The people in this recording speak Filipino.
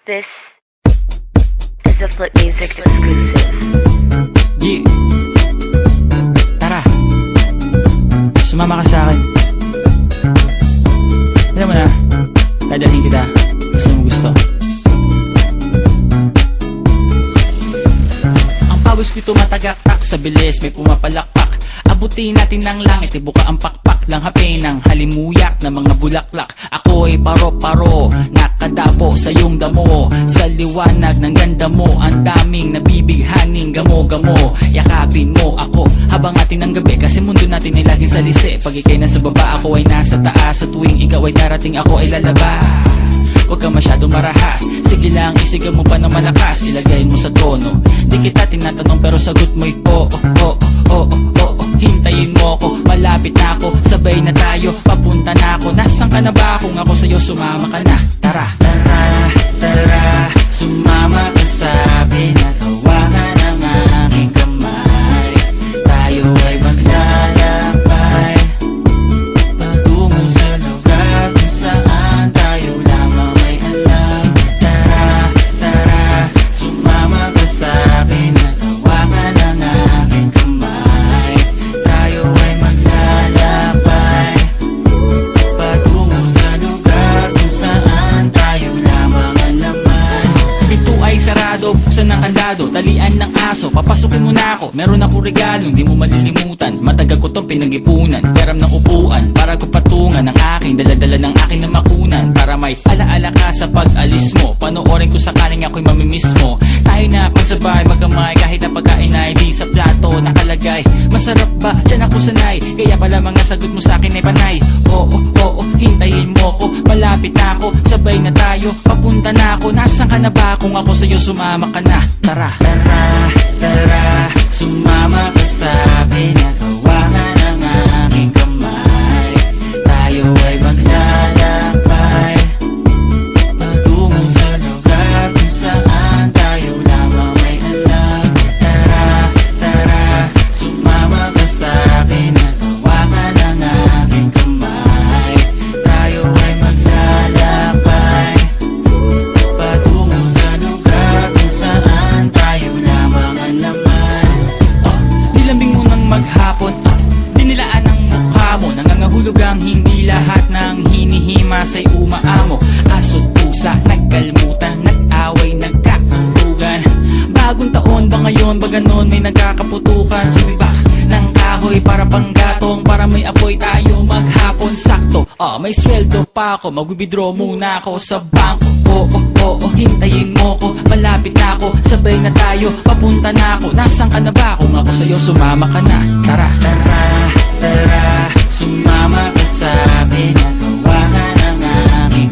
This is a Flip Music exclusive. Yeah. Tara, sumama ka sa akin. Alam mo na, dadalhin kita kung saan mo gusto. Ang pawis ko'y tumatagaktak sa bilis, may pumapalakpak. Abutin natin ng langit, ibuka ang pakpak lang hapin ng halimuyak na mga bulaklak. Ako'y paro-paro, nakadapo sa iyong damo. Sa liwanag ng ganda mo, ang daming nabibighaning gamo-gamo. Yakapin mo ako habang atin ng gabi, kasi mundo natin ay laging salisi. Pag ikay nasa baba, ako ay nasa taas. Sa tuwing ikaw ay darating, ako ay lalabas. Huwag ka masyadong marahas, sige lang isigaw mo pa ng malakas. Ilagay mo sa tono, di kita tinatanong pero sagot mo'y oo, oo, oo, oo. Hintayin mo ko, malapit na ako, sabay na tayo, papunta na ako. Nasaan ka na ba? Kung ako sa'yo, sumama ka na. Tara, tara, tara, sumama ka sa akin at hawakan ang aking kamay. Tayo ay maglalakbay patungo sa lugar kung saan tayo lamang ay alam. Tara, tara, sumama ka sa akin at hawakan ang aking kamay. Tayo ay maglalakbay patungo sa lugar kung saan tayo lamang ang laman. Pinto ay sarado, buksan ng kandado, talian ng aso, papasukin mo na ako. Meron ako regalo, hindi mo malilimutan. Matagal ko tong pinag-ipunan, peram ng upuan para ko patungan ang aking daladala ng aking namakunan. Para may alaala ka sa pag-alis mo, panoorin ko sakaling ako'y mamimiss mo. Tayo na pagsabay magkamay, kahit na pagkain ay di sa plato nakalagay. Masarap ba? Diyan ako sanay, kaya pala mga sagot mo sa akin ay panay. Oo, oo, hintayin mo ko, malapit na ako, sabay na tayo, papunta na ako. Nasaan ka na ba? Kung ako sa'yo, sumama ka na. Tara, tara, tara, sumama ka sa akin at hawakan ang aking kamay. Tayo ay maglalakbay patungo sa lugar kung saan tayo lamang may alam. Tara, tara, sumama ka sa akin at hawakan ang aking kamay. Tayo ay maglalakbay patungo sa lugar kung saan tayo lamang ang laman. Nilambing mo ng maghapon, dinilaan ang mukha mo. Nangangahulog ang hindi lahat ng hinihima sa'y umaamo. Aso't pusa, nagkalmutan, nag-away, nagkakuntugan. Bagong taon ba ngayon, ba ganon may nagkakaputukan? Sumibak ng kahoy para panggatong, para may apoy tayo maghapon. Sakto, may sweldo pa ako, mag-withdraw muna ako sa bangko. Oo, oo, hintayin mo ko, malapit na ako, sabay na tayo, papunta na ako. Nasaan ka na ba? Kung ako sa'yo, sumama ka na. Tara, tara, tara, sumama ka sa akin at hawakan ang aking